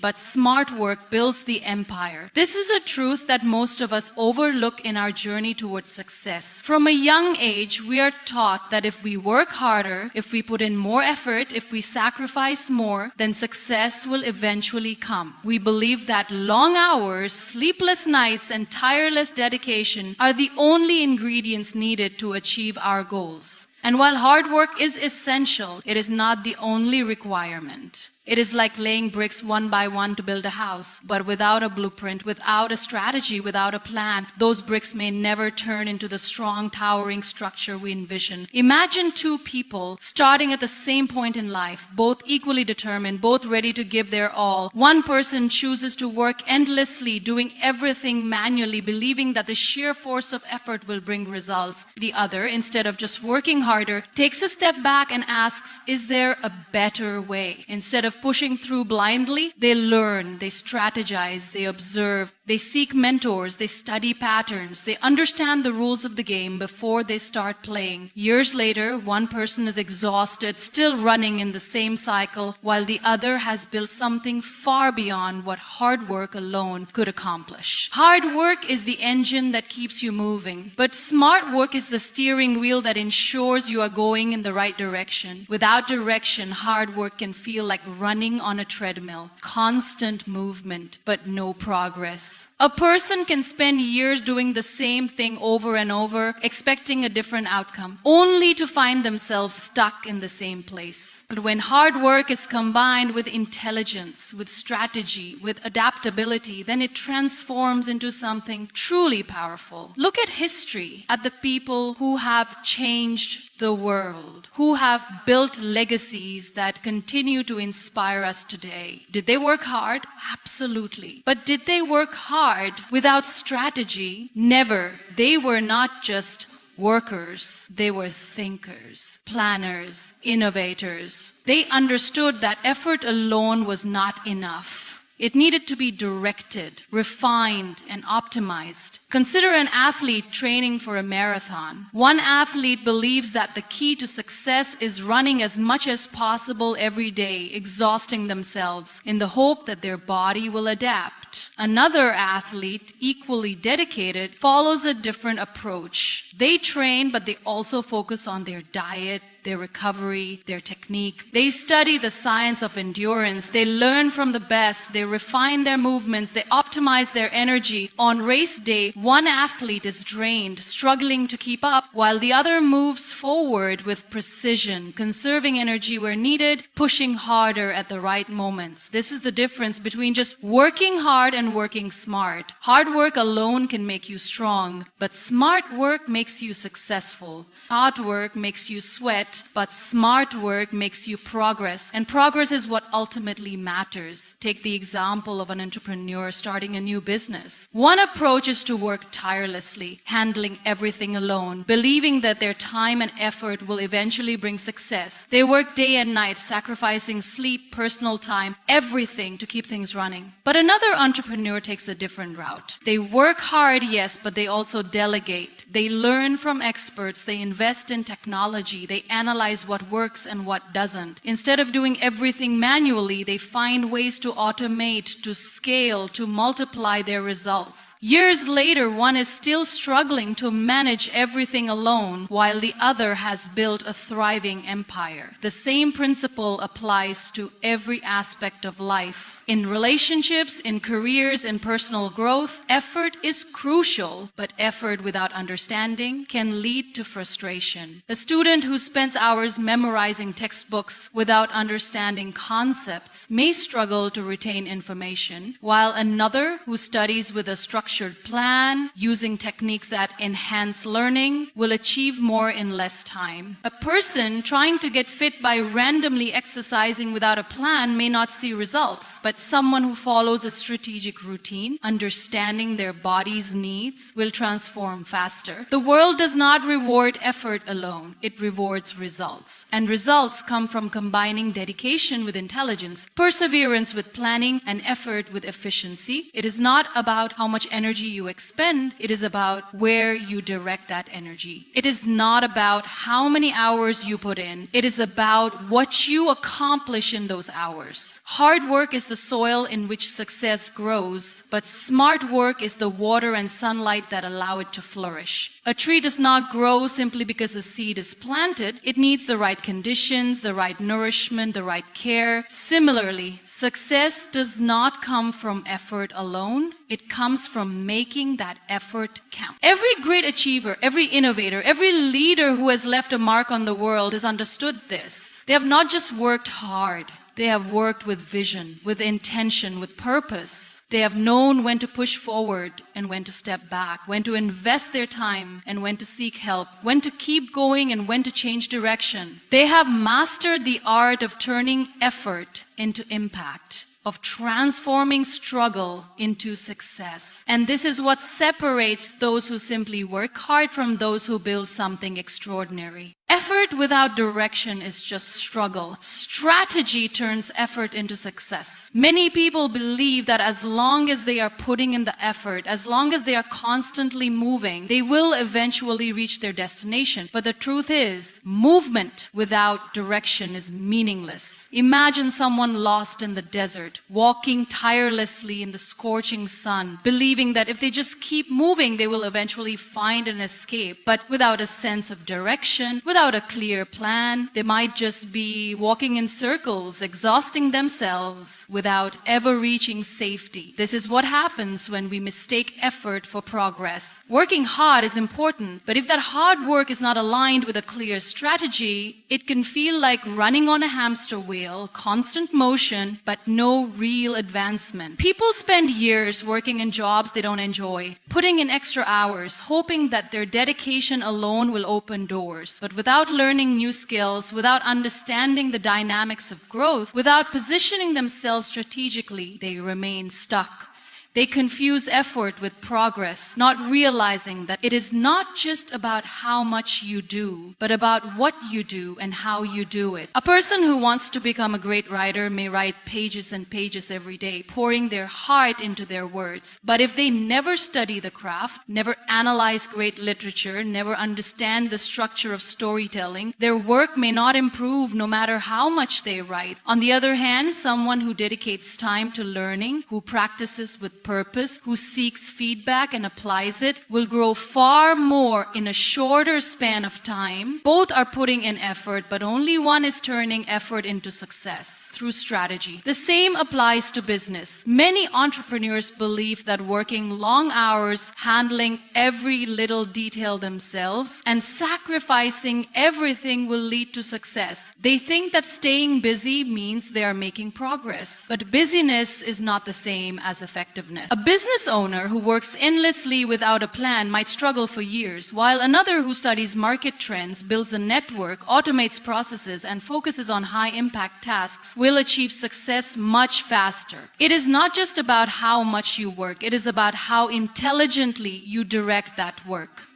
but smart work builds the empire. This is a truth that most of us overlook in our journey towards success. From a young age, we are taught that if we work harder, if we put in more effort, if we sacrifice more, then success will eventually come. We believe that long hours, sleepless nights, and tireless dedication are the only ingredients needed to achieve our goals. And while hard work is essential, it is not the only requirement. It is like laying bricks one by one to build a house, but without a blueprint, without a strategy, without a plan, those bricks may never turn into the strong, towering structure we envision. Imagine two people starting at the same point in life, both equally determined, both ready to give their all. One person chooses to work endlessly, doing everything manually, believing that the sheer force of effort will bring results. The other, instead of just working harder, takes a step back and asks, is there a better way? Instead of pushing through blindly, they learn, they strategize, they observe, they seek mentors, they study patterns, they understand the rules of the game before they start playing. Years later, one person is exhausted, still running in the same cycle, while the other has built something far beyond what hard work alone could accomplish. Hard work is the engine that keeps you moving, but smart work is the steering wheel that ensures you are going in the right direction. Without direction, hard work can feel like running on a treadmill, constant movement, but no progress. A person can spend years doing the same thing over and over, expecting a different outcome, only to find themselves stuck in the same place. But when hard work is combined with intelligence, with strategy, with adaptability, then it transforms into something truly powerful. Look at history, at the people who have changed the world, who have built legacies that continue to inspire us today. Did they work hard? Absolutely. But did they work hard without strategy? Never. They were not just workers, they were thinkers, planners, innovators. They understood that effort alone was not enough. It needed to be directed, refined, and optimized. Consider an athlete training for a marathon. One athlete believes that the key to success is running as much as possible every day, exhausting themselves in the hope that their body will adapt. Another athlete, equally dedicated, follows a different approach. They train, but they also focus on their diet, their recovery, their technique. They study the science of endurance. They learn from the best. They refine their movements. They optimize their energy. On race day, one athlete is drained, struggling to keep up, while the other moves forward with precision, conserving energy where needed, pushing harder at the right moments. This is the difference between just working hard and working smart. Hard work alone can make you strong, but smart work makes you successful. Hard work makes you sweat, but smart work makes you progress. And progress is what ultimately matters. Take the example of an entrepreneur starting a new business. One approach is to work tirelessly, handling everything alone, believing that their time and effort will eventually bring success. They work day and night, sacrificing sleep, personal time, everything to keep things running. But another entrepreneur takes a different route. They work hard, yes, but they also delegate. They learn from experts. They invest in technology. They analyze what works and what doesn't. Instead of doing everything manually, they find ways to automate, to scale, to multiply their results. Years later, one is still struggling to manage everything alone, while the other has built a thriving empire. The same principle applies to every aspect of life. In relationships, in careers, in personal growth, effort is crucial, but effort without understanding can lead to frustration. A student who spends hours memorizing textbooks without understanding concepts may struggle to retain information, while another who studies with a structured plan, using techniques that enhance learning, will achieve more in less time. A person trying to get fit by randomly exercising without a plan may not see results, but someone who follows a strategic routine, understanding their body's needs, will transform faster. The world does not reward effort alone. It rewards results. And results come from combining dedication with intelligence, perseverance with planning, and effort with efficiency. It is not about how much energy you expend. It is about where you direct that energy. It is not about how many hours you put in. It is about what you accomplish in those hours. Hard work is the soil in which success grows, but smart work is the water and sunlight that allow it to flourish. A tree does not grow simply because a seed is planted. It needs the right conditions, the right nourishment, the right care. Similarly, success does not come from effort alone. It comes from making that effort count. Every great achiever, every innovator, every leader who has left a mark on the world has understood this. They have not just worked hard. They have worked with vision, with intention, with purpose. They have known when to push forward and when to step back, when to invest their time and when to seek help, when to keep going and when to change direction. They have mastered the art of turning effort into impact, of transforming struggle into success. And this is what separates those who simply work hard from those who build something extraordinary. Effort without direction is just struggle. Strategy turns effort into success. Many people believe that as long as they are putting in the effort, as long as they are constantly moving, they will eventually reach their destination. But the truth is, movement without direction is meaningless. Imagine someone lost in the desert, walking tirelessly in the scorching sun, believing that if they just keep moving, they will eventually find an escape. But without a sense of direction, without a clear plan, they might just be walking in circles, exhausting themselves without ever reaching safety. This is what happens when we mistake effort for progress. Working hard is important, but if that hard work is not aligned with a clear strategy, it can feel like running on a hamster wheel, constant motion, but no real advancement. People spend years working in jobs they don't enjoy, putting in extra hours, hoping that their dedication alone will open doors. But without learning new skills, without understanding the dynamics of growth, without positioning themselves strategically, they remain stuck. They confuse effort with progress, not realizing that it is not just about how much you do, but about what you do and how you do it. A person who wants to become a great writer may write pages and pages every day, pouring their heart into their words. But if they never study the craft, never analyze great literature, never understand the structure of storytelling, their work may not improve no matter how much they write. On the other hand, someone who dedicates time to learning, who practices with purpose, who seeks feedback and applies it, will grow far more in a shorter span of time. Both are putting in effort, but only one is turning effort into success through strategy. The same applies to business. Many entrepreneurs believe that working long hours, handling every little detail themselves, and sacrificing everything will lead to success. They think that staying busy means they are making progress. But busyness is not the same as effectiveness. A business owner who works endlessly without a plan might struggle for years, while another who studies market trends, builds a network, automates processes, and focuses on high-impact tasks will achieve success much faster. It is not just about how much you work, it is about how intelligently you direct that work.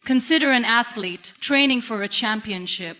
Consider an athlete training for a championship.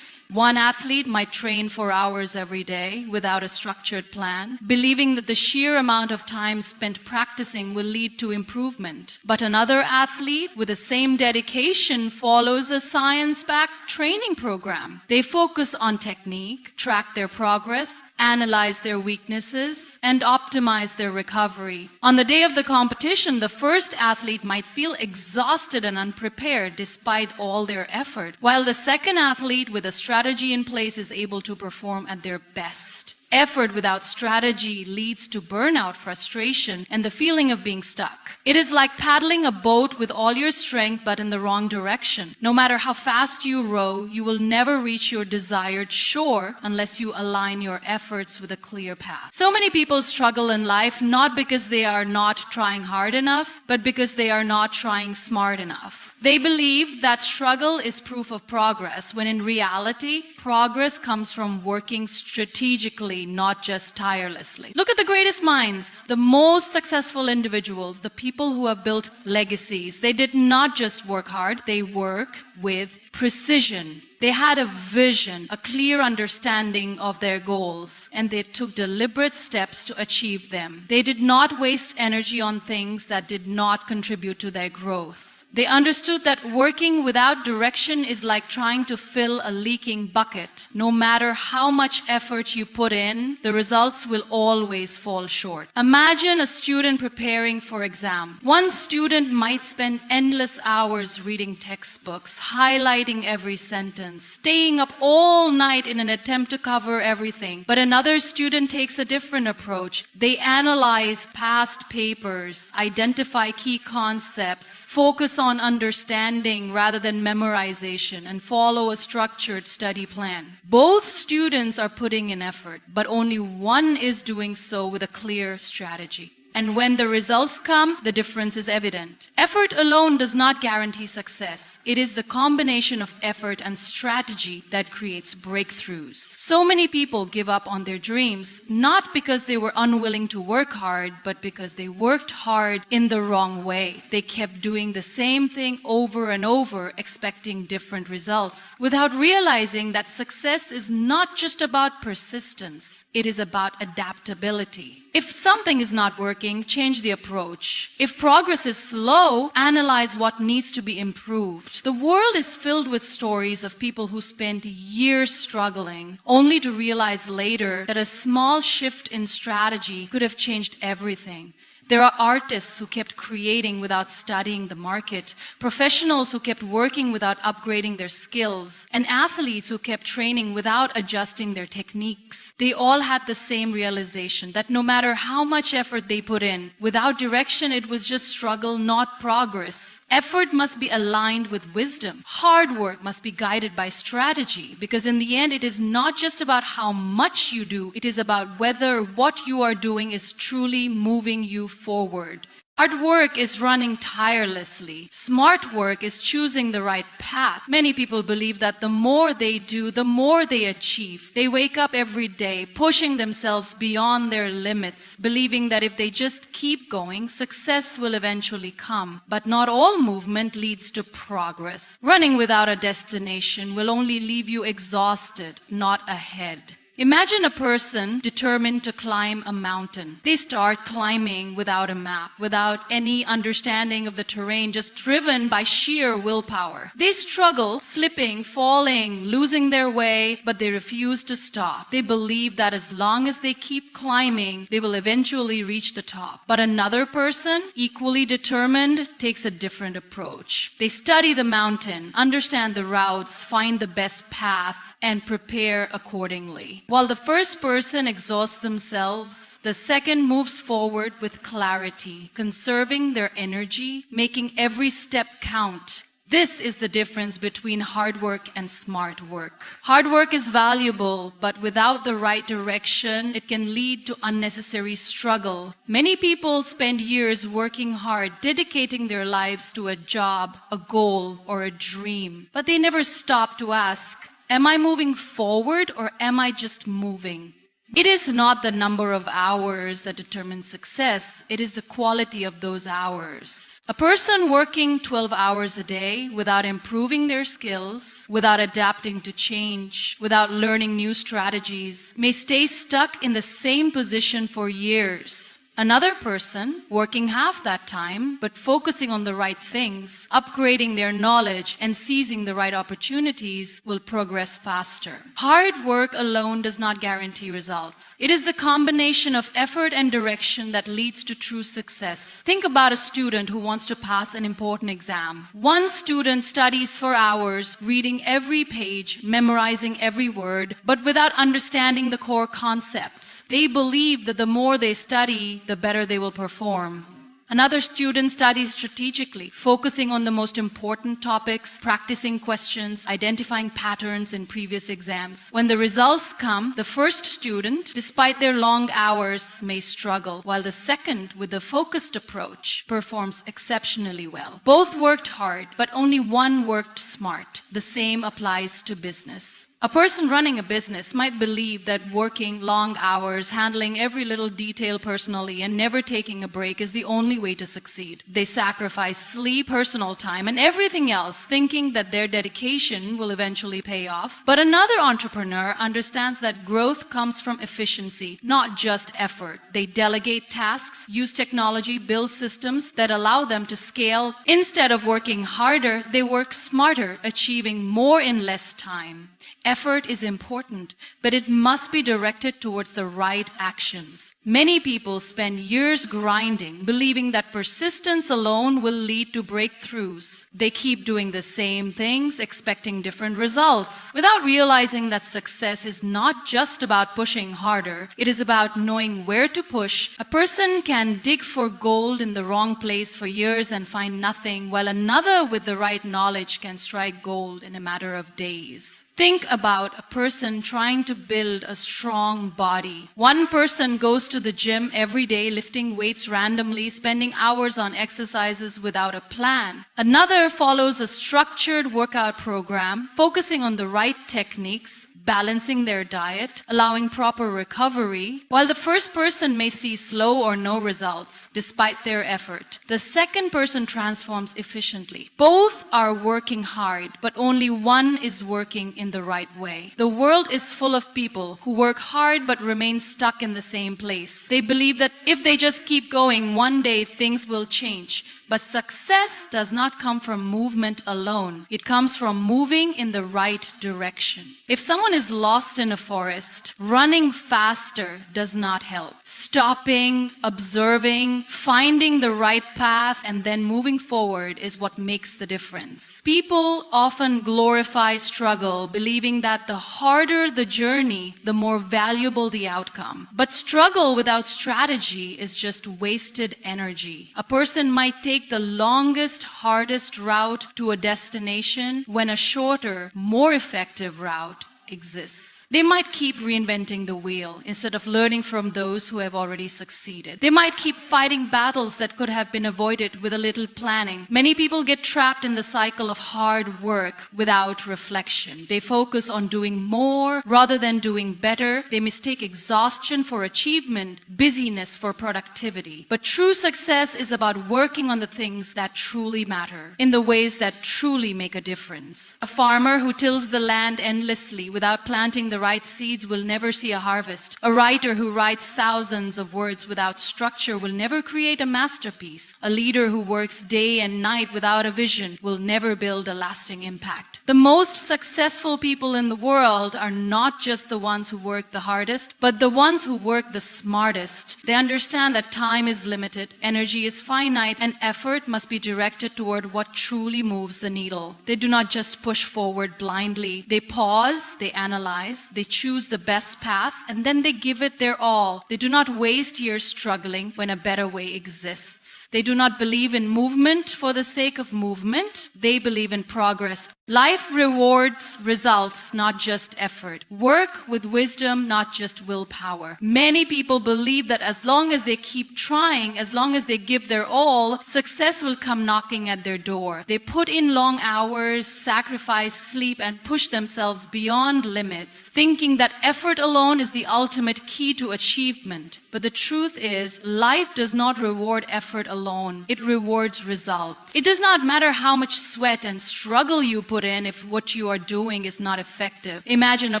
One athlete might train for hours every day without a structured plan, believing that the sheer amount of time spent practicing will lead to improvement. But another athlete with the same dedication follows a science-backed training program. They focus on technique, track their progress, analyze their weaknesses, and optimize their recovery. On the day of the competition, the first athlete might feel exhausted and unprepared despite all their effort, while the second athlete with a strategy in place is able to perform at their best. Effort without strategy leads to burnout, frustration, and the feeling of being stuck. It is like paddling a boat with all your strength but in the wrong direction. No matter how fast you row, you will never reach your desired shore unless you align your efforts with a clear path. So many people struggle in life not because they are not trying hard enough, but because they are not trying smart enough. They believe that struggle is proof of progress, when in reality, progress comes from working strategically, not just tirelessly. Look at the greatest minds, the most successful individuals, the people who have built legacies. They did not just work hard, they work with precision. They had a vision, a clear understanding of their goals, and they took deliberate steps to achieve them. They did not waste energy on things that did not contribute to their growth. They understood that working without direction is like trying to fill a leaking bucket. No matter how much effort you put in, the results will always fall short. Imagine a student preparing for exam. One student might spend endless hours reading textbooks, highlighting every sentence, staying up all night in an attempt to cover everything. But another student takes a different approach. They analyze past papers, identify key concepts, focus on understanding rather than memorization, and follow a structured study plan. Both students are putting in effort, but only one is doing so with a clear strategy. And when the results come, the difference is evident. Effort alone does not guarantee success. It is the combination of effort and strategy that creates breakthroughs. So many people give up on their dreams, not because they were unwilling to work hard, but because they worked hard in the wrong way. They kept doing the same thing over and over, expecting different results, without realizing that success is not just about persistence. It is about adaptability. If something is not working, change the approach. If progress is slow, analyze what needs to be improved. The world is filled with stories of people who spent years struggling, only to realize later that a small shift in strategy could have changed everything. There are artists who kept creating without studying the market, professionals who kept working without upgrading their skills, and athletes who kept training without adjusting their techniques. They all had the same realization that no matter how much effort they put in, without direction it was just struggle, not progress. Effort must be aligned with wisdom. Hard work must be guided by strategy, because in the end it is not just about how much you do, it is about whether what you are doing is truly moving you forward. Hard work is running tirelessly. Smart work is choosing the right path. Many people believe that the more they do, the more they achieve. They wake up every day, pushing themselves beyond their limits, believing that if they just keep going, success will eventually come. But not all movement leads to progress. Running without a destination will only leave you exhausted, not ahead. Imagine a person determined to climb a mountain. They start climbing without a map, without any understanding of the terrain, just driven by sheer willpower. They struggle, slipping, falling, losing their way, but they refuse to stop. They believe that as long as they keep climbing, they will eventually reach the top. But another person, equally determined, takes a different approach. They study the mountain, understand the routes, find the best path, and prepare accordingly. While the first person exhausts themselves, the second moves forward with clarity, conserving their energy, making every step count. This is the difference between hard work and smart work. Hard work is valuable, but without the right direction, it can lead to unnecessary struggle. Many people spend years working hard, dedicating their lives to a job, a goal, or a dream. But they never stop to ask, am I moving forward or am I just moving? It is not the number of hours that determines success. It is the quality of those hours. A person working 12 hours a day without improving their skills, without adapting to change, without learning new strategies, may stay stuck in the same position for years. Another person, working half that time, but focusing on the right things, upgrading their knowledge, and seizing the right opportunities, will progress faster. Hard work alone does not guarantee results. It is the combination of effort and direction that leads to true success. Think about a student who wants to pass an important exam. One student studies for hours, reading every page, memorizing every word, but without understanding the core concepts. They believe that the more they study, the better they will perform. Another student studies strategically, focusing on the most important topics, practicing questions, identifying patterns in previous exams. When the results come, the first student, despite their long hours, may struggle, while the second, with a focused approach, performs exceptionally well. Both worked hard, but only one worked smart. The same applies to business. A person running a business might believe that working long hours, handling every little detail personally, and never taking a break is the only way to succeed. They sacrifice sleep, personal time, and everything else, thinking that their dedication will eventually pay off. But another entrepreneur understands that growth comes from efficiency, not just effort. They delegate tasks, use technology, build systems that allow them to scale. Instead of working harder, they work smarter, achieving more in less time. Effort is important, but it must be directed towards the right actions. Many people spend years grinding, believing that persistence alone will lead to breakthroughs. They keep doing the same things, expecting different results, without realizing that success is not just about pushing harder. It is about knowing where to push. A person can dig for gold in the wrong place for years and find nothing, while another with the right knowledge can strike gold in a matter of days. Think about a person trying to build a strong body. One person goes to the gym every day, lifting weights randomly, spending hours on exercises without a plan. Another follows a structured workout program, focusing on the right techniques, balancing their diet, allowing proper recovery. While the first person may see slow or no results despite their effort, the second person transforms efficiently. Both are working hard, but only one is working in the right way. The world is full of people who work hard but remain stuck in the same place. They believe that if they just keep going, one day things will change. But success does not come from movement alone. It comes from moving in the right direction. If someone is lost in a forest, running faster does not help. Stopping, observing, finding the right path, and then moving forward is what makes the difference. People often glorify struggle, believing that the harder the journey, the more valuable the outcome. But struggle without strategy is just wasted energy. A person might take the longest, hardest route to a destination when a shorter, more effective route exists. They might keep reinventing the wheel instead of learning from those who have already succeeded. They might keep fighting battles that could have been avoided with a little planning. Many people get trapped in the cycle of hard work without reflection. They focus on doing more rather than doing better. They mistake exhaustion for achievement, busyness for productivity. But true success is about working on the things that truly matter, in the ways that truly make a difference. A farmer who tills the land endlessly without planting the right seeds will never see a harvest. A writer who writes thousands of words without structure will never create a masterpiece. A leader who works day and night without a vision will never build a lasting impact. The most successful people in the world are not just the ones who work the hardest, but the ones who work the smartest. They understand that time is limited, energy is finite, and effort must be directed toward what truly moves the needle. They do not just push forward blindly. They pause, they analyze, they choose the best path, and then they give it their all. They do not waste years struggling when a better way exists. They do not believe in movement for the sake of movement. They believe in progress. Life rewards results, not just effort. Work with wisdom, not just willpower. Many people believe that as long as they keep trying, as long as they give their all, success will come knocking at their door. They put in long hours, sacrifice sleep, and push themselves beyond limits, thinking that effort alone is the ultimate key to achievement. But the truth is, life does not reward effort alone. It rewards results. It does not matter how much sweat and struggle you put in if what you are doing is not effective. Imagine a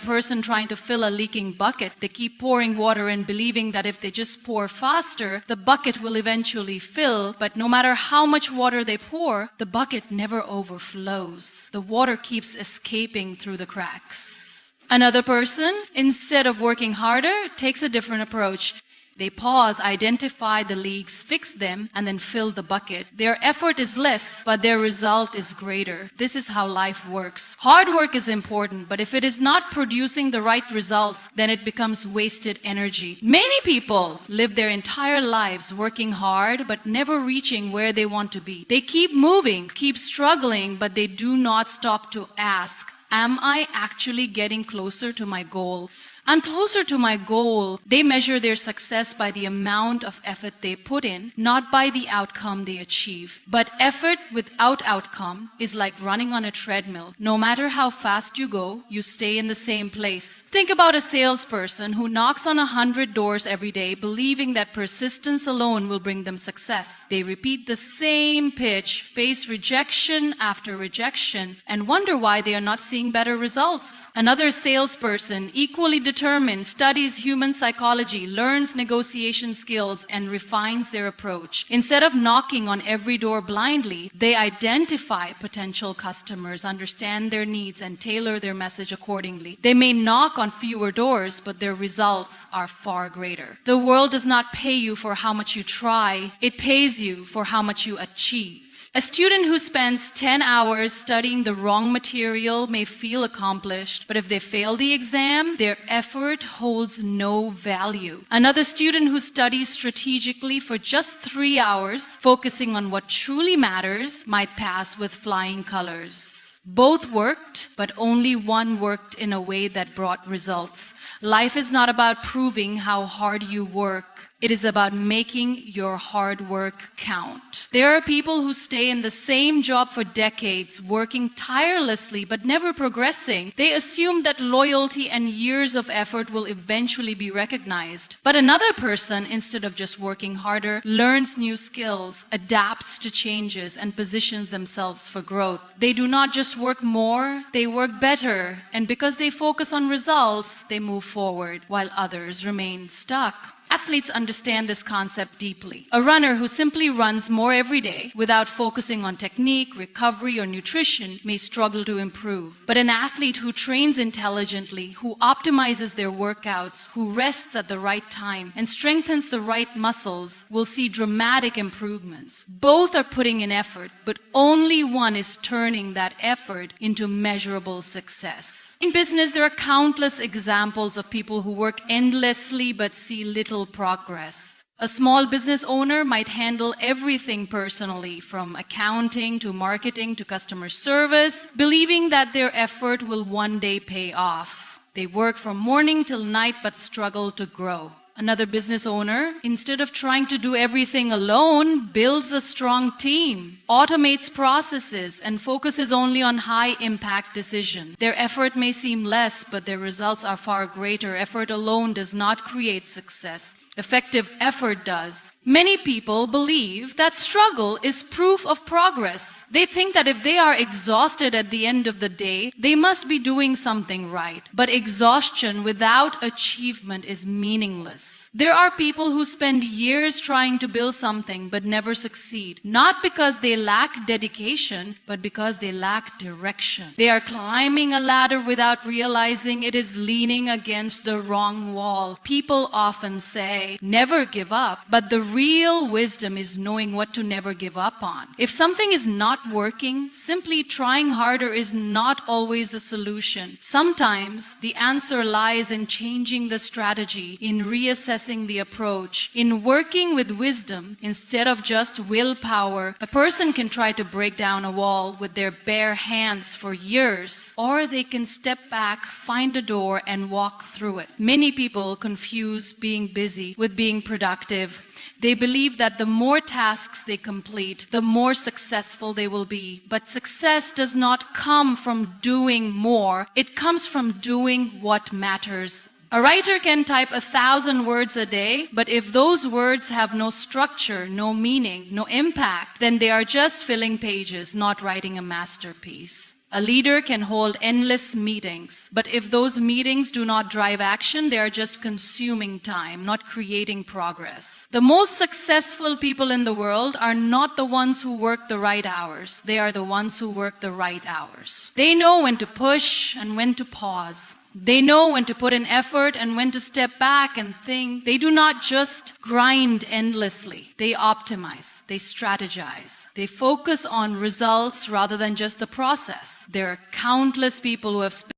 person trying to fill a leaking bucket. They keep pouring water in, believing that if they just pour faster, the bucket will eventually fill. But no matter how much water they pour, the bucket never overflows. The water keeps escaping through the cracks. Another person, instead of working harder, takes a different approach. They pause, identify the leaks, fix them, and then fill the bucket. Their effort is less, but their result is greater. This is how life works. Hard work is important, but if it is not producing the right results, then it becomes wasted energy. Many people live their entire lives working hard, but never reaching where they want to be. They keep moving, keep struggling, but they do not stop to ask, am I actually getting closer to my goal? I'm closer to my goal. They measure their success by the amount of effort they put in, not by the outcome they achieve. But effort without outcome is like running on a treadmill. No matter how fast you go, you stay in the same place. Think about a salesperson who knocks on 100 doors every day, believing that persistence alone will bring them success. They repeat the same pitch, face rejection after rejection, and wonder why they are not seeing better results. Another salesperson, equally determined, studies human psychology, learns negotiation skills, and refines their approach. Instead of knocking on every door blindly, they identify potential customers, understand their needs, and tailor their message accordingly. They may knock on fewer doors, but their results are far greater. The world does not pay you for how much you try, it pays you for how much you achieve. A student who spends 10 hours studying the wrong material may feel accomplished, but if they fail the exam, their effort holds no value. Another student who studies strategically for just 3 hours, focusing on what truly matters, might pass with flying colors. Both worked, but only one worked in a way that brought results. Life is not about proving how hard you work. It is about making your hard work count. There are people who stay in the same job for decades, working tirelessly but never progressing. They assume that loyalty and years of effort will eventually be recognized. But another person, instead of just working harder, learns new skills, adapts to changes, and positions themselves for growth. They do not just work more, they work better. And because they focus on results, they move forward, while others remain stuck. Athletes understand this concept deeply. A runner who simply runs more every day without focusing on technique, recovery, or nutrition may struggle to improve. But an athlete who trains intelligently, who optimizes their workouts, who rests at the right time, and strengthens the right muscles will see dramatic improvements. Both are putting in effort, but only one is turning that effort into measurable success. In business, there are countless examples of people who work endlessly but see little progress. A small business owner might handle everything personally, from accounting to marketing to customer service, believing that their effort will one day pay off. They work from morning till night but struggle to grow. Another business owner, instead of trying to do everything alone, builds a strong team, automates processes, and focuses only on high-impact decisions. Their effort may seem less, but their results are far greater. Effort alone does not create success. Effective effort does. Many people believe that struggle is proof of progress. They think that if they are exhausted at the end of the day, they must be doing something right. But exhaustion without achievement is meaningless. There are people who spend years trying to build something but never succeed, not because they lack dedication, but because they lack direction. They are climbing a ladder without realizing it is leaning against the wrong wall. People often say, never give up, but the real wisdom is knowing what to never give up on. If something is not working, simply trying harder is not always the solution. Sometimes the answer lies in changing the strategy, in reassessing the approach, in working with wisdom instead of just willpower. A person can try to break down a wall with their bare hands for years, or they can step back, find a door, and walk through it. Many people confuse being busy with being productive. They believe that the more tasks they complete, the more successful they will be. But success does not come from doing more. It comes from doing what matters. A writer can type 1,000 words a day, but if those words have no structure, no meaning, no impact, then they are just filling pages, not writing a masterpiece. A leader can hold endless meetings, but if those meetings do not drive action, they are just consuming time, not creating progress. The most successful people in the world are not the ones who work the right hours. They are the ones who work the right hours. They know when to push and when to pause. They know when to put in effort and when to step back and think. They do not just grind endlessly. They optimize. They strategize. They focus on results rather than just the process. There are countless people who have spent